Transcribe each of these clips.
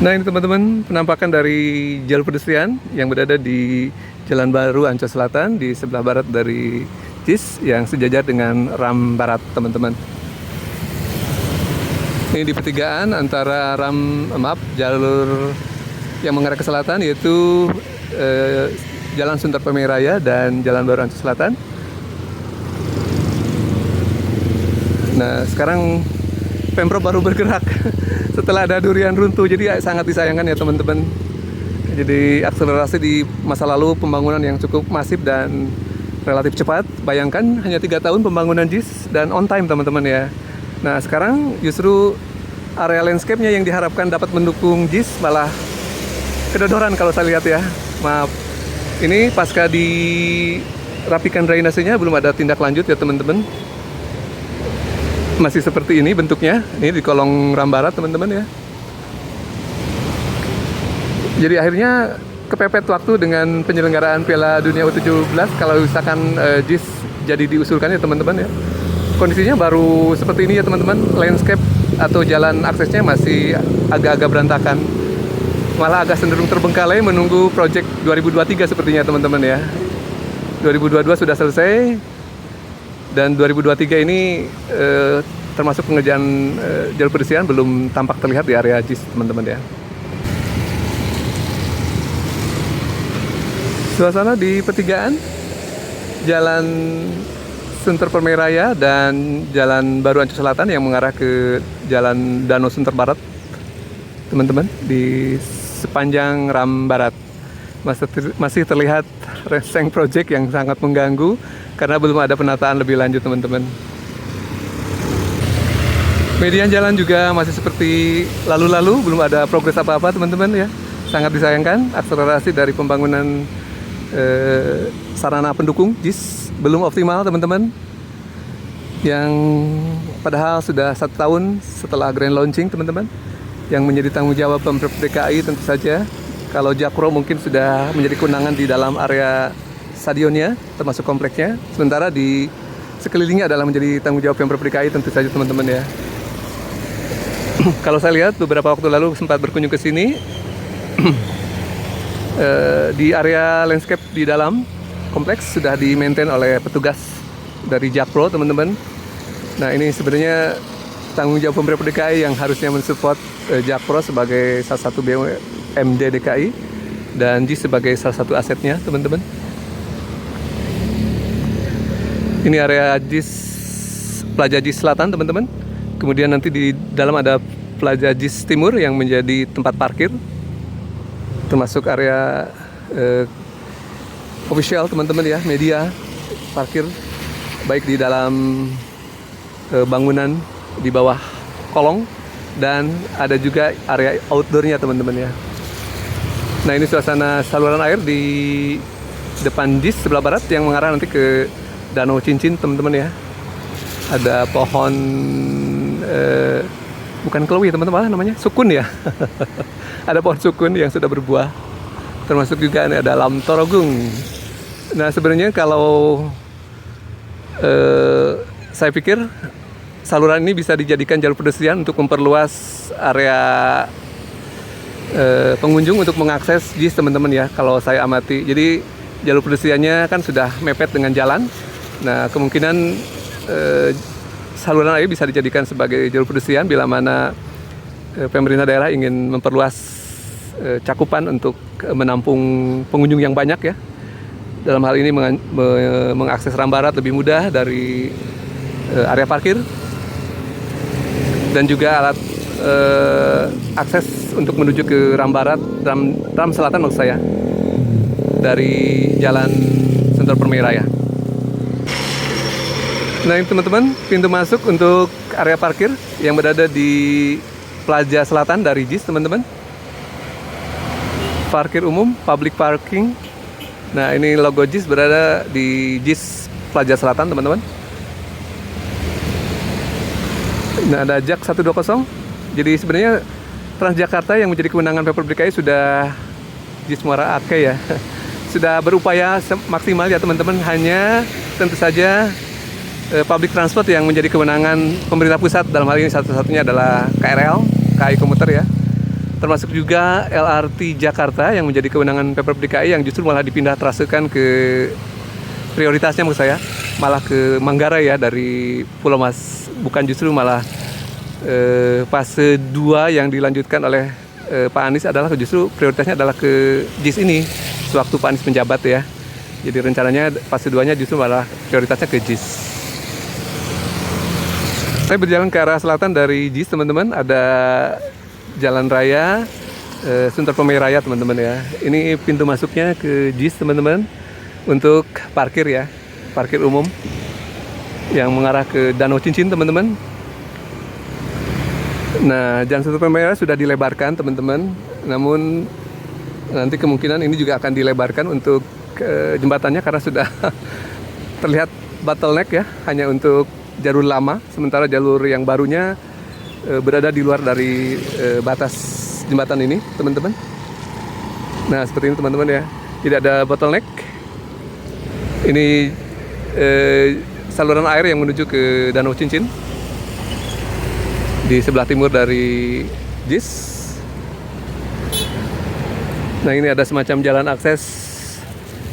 Nah ini teman-teman penampakan dari jalur pedestrian yang berada di Jalan Baru Ancol Selatan di sebelah barat dari JIS yang sejajar dengan RAM Barat teman-teman. Ini di pertigaan antara jalur yang mengarah ke selatan yaitu Jalan Sunter Pemai Raya dan Jalan Baru Ancol Selatan. Nah sekarang Pemprov baru bergerak setelah ada durian runtuh, jadi sangat disayangkan ya teman-teman. Jadi akselerasi di masa lalu pembangunan yang cukup masif dan relatif cepat. Bayangkan hanya 3 tahun pembangunan JIS dan on time teman-teman ya. Nah sekarang justru area landscape-nya yang diharapkan dapat mendukung JIS malah kedodoran kalau saya lihat ya. Maaf, ini pasca dirapikan drainasenya belum ada tindak lanjut ya teman-teman. Masih seperti ini bentuknya, ini di kolong RAM Barat teman-teman ya. Jadi akhirnya kepepet waktu dengan penyelenggaraan Piala Dunia U17 kalau misalkan JIS jadi diusulkan ya teman-teman ya. Kondisinya baru seperti ini ya teman-teman, landscape atau jalan aksesnya masih agak-agak berantakan. Malah agak cenderung terbengkalai menunggu project 2023 sepertinya teman-teman ya. 2022 sudah selesai. Dan 2023 ini termasuk pengerjaan jalur pedestrian belum tampak terlihat di area JIS teman-teman ya. Suasana di pertigaan Jalan Sunter Pemai Raya dan Jalan Baru Ancol Selatan yang mengarah ke Jalan Danau Sunter Barat teman-teman, di sepanjang RAM Barat masih terlihat renseng project yang sangat mengganggu karena belum ada penataan lebih lanjut teman-teman. Median jalan juga masih seperti lalu-lalu, belum ada progres apa-apa teman-teman ya. Sangat disayangkan, akselerasi dari pembangunan sarana pendukung JIS belum optimal teman-teman. Yang padahal sudah 1 tahun setelah grand launching teman-teman, yang menjadi tanggung jawab Pemprov DKI tentu saja. Kalau Jakpro mungkin sudah menjadi kewenangan di dalam area stadionnya, termasuk kompleksnya. Sementara di sekelilingnya adalah menjadi tanggung jawab Pemprov DKI tentu saja teman-teman ya. Kalau saya lihat beberapa waktu lalu sempat berkunjung ke sini, di area landscape di dalam kompleks sudah di-maintain oleh petugas dari Jakpro teman-teman. Nah ini sebenarnya tanggung jawab Pemprov DKI yang harusnya mensupport Jakpro sebagai salah satu BUMD DKI dan JIS sebagai salah satu asetnya teman-teman. Ini area JIS, Plaza JIS Selatan teman-teman. Kemudian nanti di dalam ada Plaza JIS Timur yang menjadi tempat parkir, termasuk area official teman-teman ya, media parkir baik di dalam bangunan di bawah kolong dan ada juga area outdoornya teman-teman ya. Nah ini suasana saluran air di depan JIS sebelah barat yang mengarah nanti ke Danau Cincin teman-teman ya. Ada pohon bukan keluwi teman-teman, namanya sukun ya. Ada pohon sukun yang sudah berbuah. Termasuk juga ada lam torogung. Nah sebenarnya kalau saya pikir saluran ini bisa dijadikan jalur pedestrian untuk memperluas area pengunjung untuk mengakses JIS teman-teman ya, kalau saya amati. Jadi jalur pedestriannya kan sudah mepet dengan jalan. Nah kemungkinan saluran air bisa dijadikan sebagai jalur pedestrian bila mana pemerintah daerah ingin memperluas cakupan untuk menampung pengunjung yang banyak ya. Dalam hal ini mengakses RAM Barat lebih mudah dari area parkir dan juga alat akses untuk menuju ke RAM Barat, RAM Selatan maksud saya, dari Jalan Sunter Pemai Raya. Nah ini teman-teman, pintu masuk untuk area parkir yang berada di Plaza Selatan dari JIS teman-teman. Parkir umum, public parking. Nah ini logo JIS berada di JIS Plaza Selatan teman-teman. Nah ada JAK 120. Jadi sebenarnya Transjakarta yang menjadi kewenangan Pemprov DKI sudah JIS Muara Ake ya. Sudah berupaya maksimal ya teman-teman. Hanya tentu saja public transport yang menjadi kewenangan pemerintah pusat, dalam hal ini satu-satunya adalah KRL, KAI Komuter ya. termasuk juga LRT Jakarta yang menjadi kewenangan Pemprov DKI yang justru malah dipindah trasekan ke prioritasnya maksud saya malah ke Manggarai ya dari Pulau Mas, bukan justru malah fase 2 yang dilanjutkan oleh Pak Anies adalah justru prioritasnya adalah ke JIS ini sewaktu Pak Anies menjabat ya. Jadi rencananya fase 2-nya justru malah prioritasnya ke JIS. Saya berjalan ke arah selatan dari JIS teman-teman, ada jalan raya Sunter Pemai Raya teman-teman ya. Ini pintu masuknya ke JIS teman-teman untuk parkir ya, parkir umum yang mengarah ke Danau Cincin teman-teman. Nah, jalan Sunter Pemai Raya sudah dilebarkan teman-teman, namun nanti kemungkinan ini juga akan dilebarkan untuk jembatannya karena sudah terlihat bottleneck ya, hanya untuk jalur lama, sementara jalur yang barunya berada di luar dari batas jembatan ini teman-teman. Nah seperti ini teman-teman ya, tidak ada bottleneck. Ini saluran air yang menuju ke Danau Cincin di sebelah timur dari JIS. Nah ini ada semacam jalan akses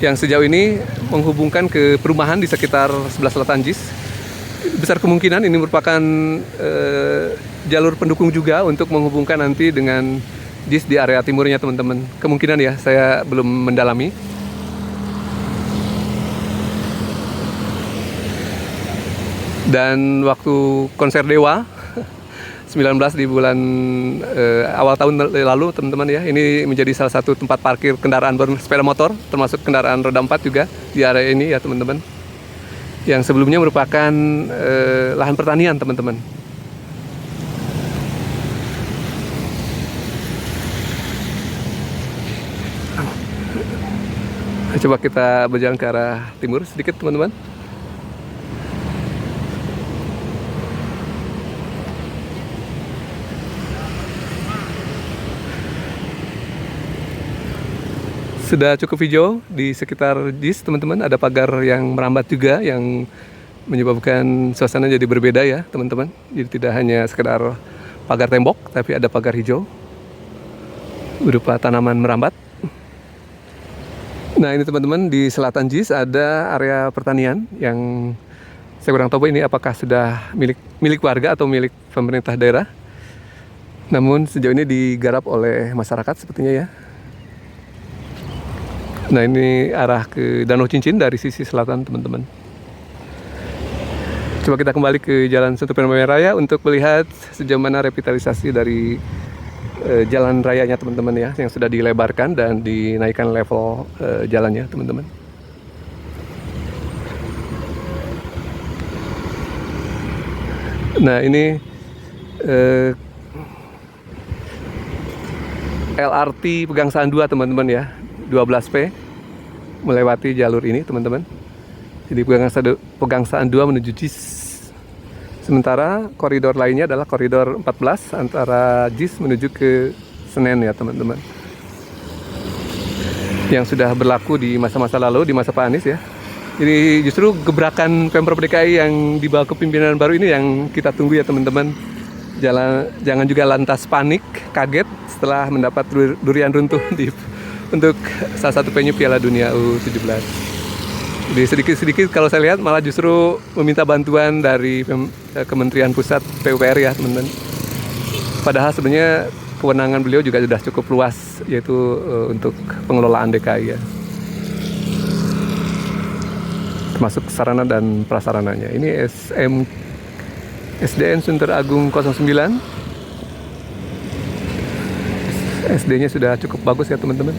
yang sejauh ini menghubungkan ke perumahan di sekitar sebelah selatan JIS. Besar kemungkinan ini merupakan jalur pendukung juga untuk menghubungkan nanti dengan JIS di area timurnya teman-teman. Kemungkinan ya, saya belum mendalami. Dan waktu konser Dewa 19 di bulan awal tahun lalu teman-teman ya, ini menjadi salah satu tempat parkir kendaraan sepeda motor, termasuk kendaraan roda 4 juga di area ini ya teman-teman. Yang sebelumnya merupakan lahan pertanian teman-teman. Coba kita berjalan ke arah timur sedikit teman-teman. Sudah cukup hijau di sekitar JIS teman-teman, ada pagar yang merambat juga yang menyebabkan suasana jadi berbeda ya teman-teman. Jadi tidak hanya sekedar pagar tembok, tapi ada pagar hijau berupa tanaman merambat. Nah ini teman-teman, di selatan JIS ada area pertanian yang saya kurang tahu ini apakah sudah milik warga atau milik pemerintah daerah. Namun sejauh ini digarap oleh masyarakat sepertinya ya. Nah ini arah ke Danau Cincin dari sisi selatan teman-teman. Coba kita kembali ke Jalan Sunter Pemai Raya untuk melihat sejauh mana revitalisasi dari jalan rayanya teman-teman ya, yang sudah dilebarkan dan dinaikkan level jalannya teman-teman. Nah ini LRT Pegangsaan 2 teman-teman ya, 12P melewati jalur ini teman-teman. Jadi Pegangsaan 2 menuju JIS. Sementara koridor lainnya adalah koridor 14 antara JIS menuju ke Senen ya teman-teman. Yang sudah berlaku di masa-masa lalu, di masa Pak Anies ya. Jadi justru gebrakan Pemprov DKI yang dibawa kepemimpinan baru ini yang kita tunggu ya teman-teman. Jangan juga lantas panik, kaget setelah mendapat durian runtuh untuk salah satu venue Piala Dunia U17. Jadi sedikit-sedikit kalau saya lihat malah justru meminta bantuan dari Kementerian Pusat PUPR ya teman-teman. Padahal sebenarnya kewenangan beliau juga sudah cukup luas, yaitu untuk pengelolaan DKI ya. Termasuk sarana dan prasarananya. Ini SDN Sunter Agung 09. SD-nya sudah cukup bagus ya teman-teman.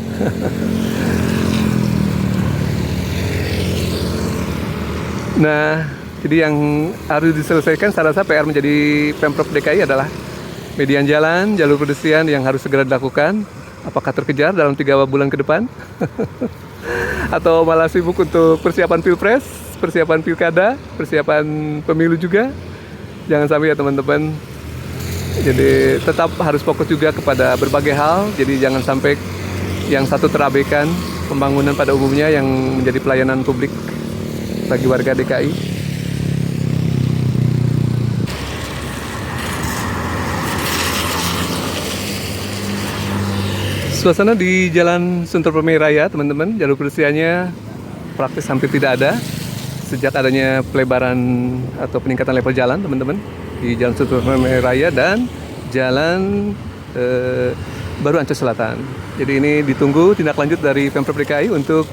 Nah, jadi yang harus diselesaikan saya rasa PR menjadi Pemprov DKI adalah median jalan, jalur pedestrian yang harus segera dilakukan. Apakah terkejar dalam 3 bulan ke depan? Atau malah sibuk untuk persiapan Pilpres, persiapan Pilkada, persiapan pemilu juga? Jangan sampai ya teman-teman. Jadi tetap harus fokus juga kepada berbagai hal. Jadi jangan sampai yang satu terabaikan, pembangunan pada umumnya yang menjadi pelayanan publik bagi warga DKI. Suasana di Jalan Sunter Permai Raya, teman-teman, jalur pedestriannya praktis hampir tidak ada sejak adanya pelebaran atau peningkatan level jalan, teman-teman, di Jalan Sunter Permai Raya dan Jalan Baru Ancol Selatan. Jadi ini ditunggu tindak lanjut dari Pemprov DKI untuk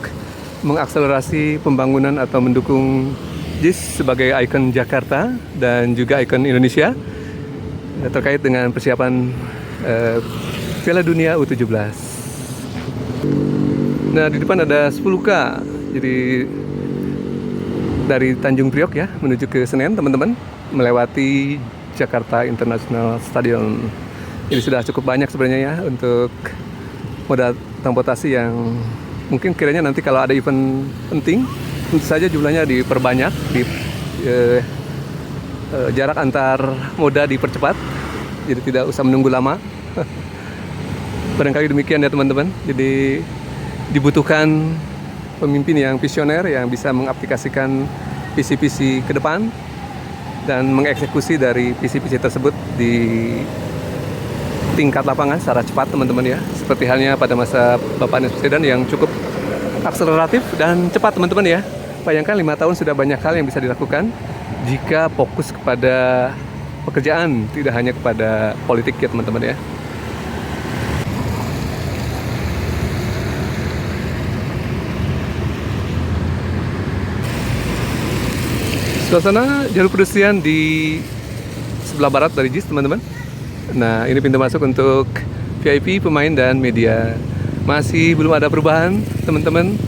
mengakselerasi pembangunan atau mendukung JIS sebagai ikon Jakarta dan juga ikon Indonesia terkait dengan persiapan Piala Dunia U17. Nah, di depan ada 10K. Jadi dari Tanjung Priok ya menuju ke Senen, teman-teman, melewati Jakarta International Stadium. Ini sudah cukup banyak sebenarnya ya untuk moda transportasi yang mungkin kiranya nanti kalau ada event penting tentu saja jumlahnya diperbanyak, jarak antar moda dipercepat, jadi tidak usah menunggu lama. Barangkali demikian ya teman-teman. Jadi dibutuhkan pemimpin yang visioner yang bisa mengaplikasikan visi-visi ke depan dan mengeksekusi dari visi-visi tersebut di tingkat lapangan secara cepat, teman-teman ya. Seperti halnya pada masa Bapak Anies Baswedan yang cukup akseleratif dan cepat, teman-teman ya. Bayangkan 5 tahun sudah banyak hal yang bisa dilakukan jika fokus kepada pekerjaan, tidak hanya kepada politik ya teman-teman ya. Suasana jalur pedestrian di sebelah barat dari JIS, teman-teman. Nah, ini pintu masuk untuk VIP, pemain, dan media. Masih belum ada perubahan, teman-teman.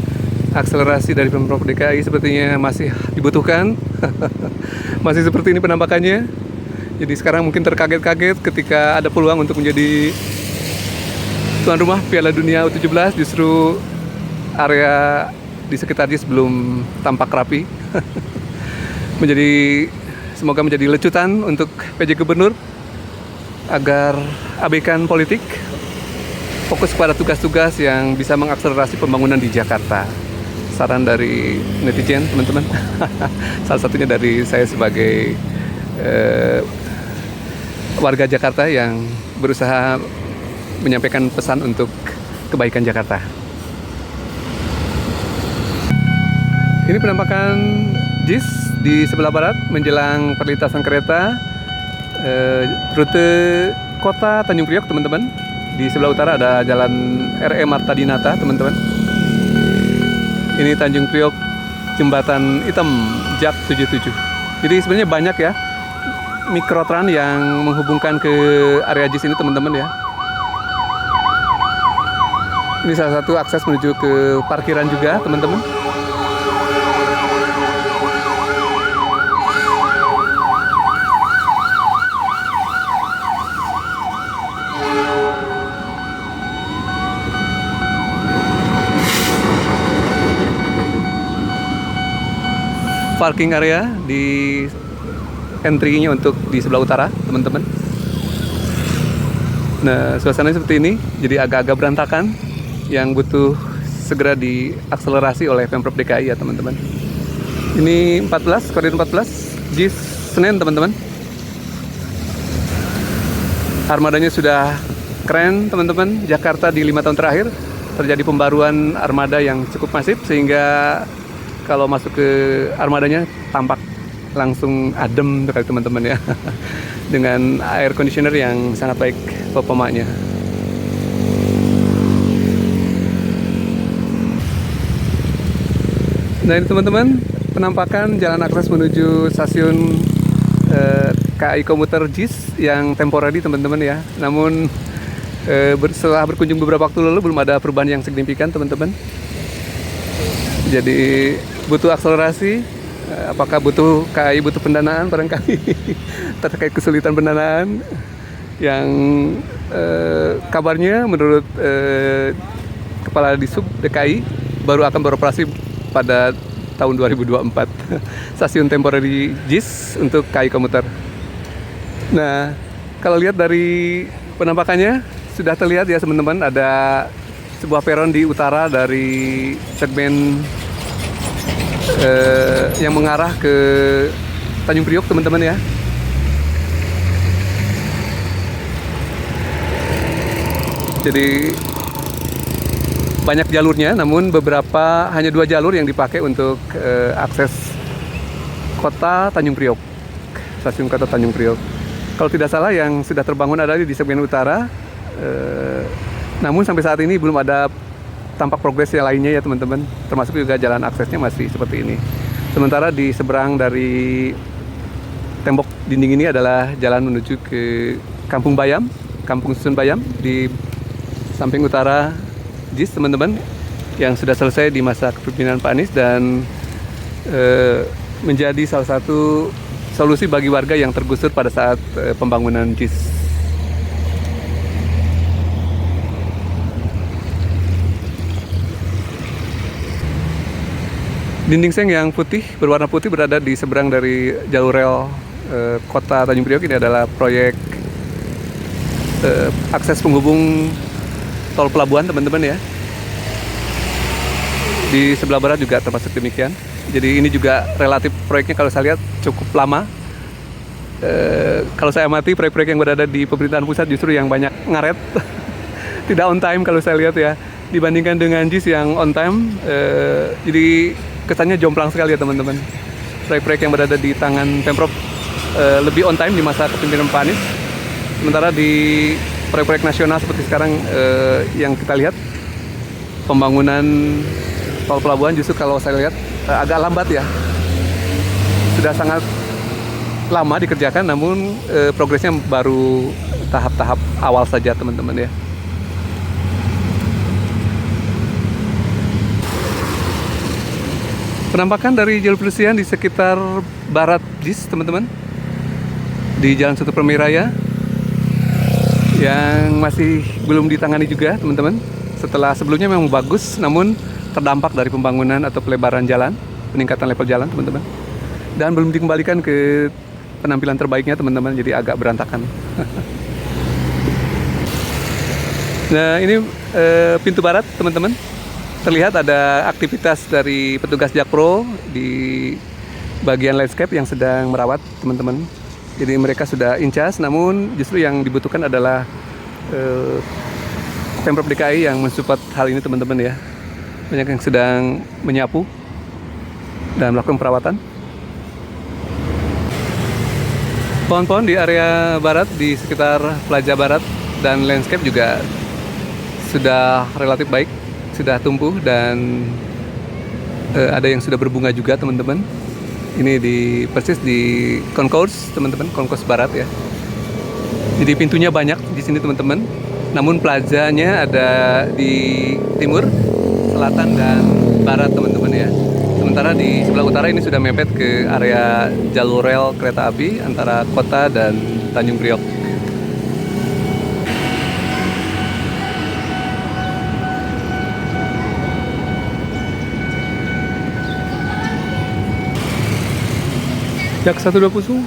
Akselerasi dari Pemprov DKI sepertinya masih dibutuhkan. Masih seperti ini penampakannya. Jadi sekarang mungkin terkaget-kaget ketika ada peluang untuk menjadi tuan rumah Piala Dunia U17, justru area di sekitar JIS belum tampak rapi. Semoga menjadi lecutan untuk PJ Gubernur agar abaikan politik, fokus pada tugas-tugas yang bisa mengakselerasi pembangunan di Jakarta. Saran dari netizen, teman-teman. Salah satunya dari saya sebagai warga Jakarta yang berusaha menyampaikan pesan untuk kebaikan Jakarta. Ini penampakan JIS di sebelah barat menjelang perlintasan kereta rute kota Tanjung Priok, teman-teman. Di sebelah utara ada jalan RE Marta Dinata, teman-teman. Ini Tanjung Priok Jembatan Hitam Jak 77. Jadi sebenarnya banyak ya mikrotran yang menghubungkan ke area JIS ini, teman-teman ya. Ini salah satu akses menuju ke parkiran juga, teman-teman. Parking area di entry-nya untuk di sebelah utara, teman-teman. Nah, suasananya seperti ini, jadi agak-agak berantakan yang butuh segera diakselerasi oleh Pemprov DKI ya, teman-teman. Ini 14, koridor 14, JIS Senen, teman-teman. Armadanya sudah keren, teman-teman. Jakarta di 5 tahun terakhir terjadi pembaruan armada yang cukup masif, sehingga kalau masuk ke armadanya tampak langsung adem sekali, teman-teman ya. Dengan air conditioner yang sangat baik performanya. Nah, ini teman-teman penampakan jalan akses menuju stasiun KAI Komuter JIS yang temporary, teman-teman ya. Namun setelah berkunjung beberapa waktu lalu belum ada perubahan yang signifikan, teman-teman. Jadi butuh akselerasi. Apakah KAI butuh pendanaan barangkali terkait kesulitan pendanaan yang kabarnya menurut Kepala Disub DKI baru akan beroperasi pada tahun 2024. Stasiun temporary JIS untuk KAI Komuter. Nah, kalau lihat dari penampakannya sudah terlihat ya teman-teman, ada sebuah peron di utara dari segmen yang mengarah ke Tanjung Priok, teman-teman ya. Jadi banyak jalurnya, namun beberapa hanya 2 jalur yang dipakai untuk akses kota Tanjung Priok, stasiun kota Tanjung Priok. Kalau tidak salah yang sudah terbangun ada di segmen utara, namun sampai saat ini belum ada tampak progres yang lainnya ya teman-teman, termasuk juga jalan aksesnya masih seperti ini. Sementara di seberang dari tembok dinding ini adalah jalan menuju ke Kampung Bayam, Kampung Susun Bayam di samping utara JIS teman-teman, yang sudah selesai di masa kepemimpinan Pak Anies dan menjadi salah satu solusi bagi warga yang tergusur pada saat pembangunan JIS. Dinding seng yang putih, berwarna putih berada di seberang dari jalur rel kota Tanjung Priok ini adalah proyek akses penghubung tol pelabuhan teman-teman ya. Di sebelah barat juga termasuk demikian. Jadi ini juga relatif proyeknya kalau saya lihat cukup lama. Kalau saya amati proyek-proyek yang berada di pemerintahan pusat justru yang banyak ngaret, tidak on time kalau saya lihat ya. Dibandingkan dengan JIS yang on time, jadi kesannya jomplang sekali ya teman-teman. Proyek-proyek yang berada di tangan Pemprov lebih on time di masa kepemimpinan Pak Anies. Sementara di proyek-proyek nasional seperti sekarang yang kita lihat, pembangunan tol pelabuhan justru kalau saya lihat agak lambat ya. Sudah sangat lama dikerjakan, namun progresnya baru tahap-tahap awal saja teman-teman ya. Penampakan dari jalur pedestrian di sekitar barat JIS teman-teman, di Jalan Sutu Permai Raya yang masih belum ditangani juga teman-teman. Setelah sebelumnya memang bagus, namun terdampak dari pembangunan atau pelebaran jalan, peningkatan level jalan teman-teman, dan belum dikembalikan ke penampilan terbaiknya teman-teman, jadi agak berantakan. Nah ini pintu barat teman-teman. Terlihat ada aktivitas dari petugas Jakpro di bagian landscape yang sedang merawat teman-teman. Jadi mereka sudah incas, namun justru yang dibutuhkan adalah Pemprov DKI yang mensupport hal ini teman-teman ya. Banyak yang sedang menyapu dan melakukan perawatan. Pohon-pohon di area barat di sekitar Plaza Barat dan landscape juga sudah relatif baik, sudah tumbuh dan ada yang sudah berbunga juga teman-teman. Ini persis di concourse teman-teman, concourse barat ya. Jadi pintunya banyak di sini teman-teman. Namun plazanya ada di timur, selatan dan barat teman-teman ya. Sementara di sebelah utara ini sudah mepet ke area jalur rel kereta api antara kota dan Tanjung Priok. Jak 120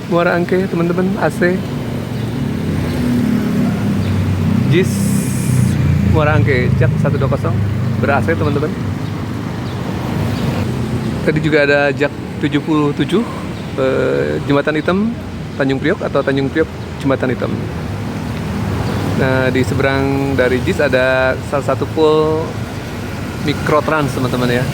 Muara Angke teman-teman, AC JIS Muara Angke Jak 120 ber-AC teman-teman. Tadi juga ada Jak 77 Jembatan Hitam Tanjung Priok atau Tanjung Priok Jembatan Hitam. Nah di seberang dari JIS ada salah satu pool Mikrotrans teman-teman ya.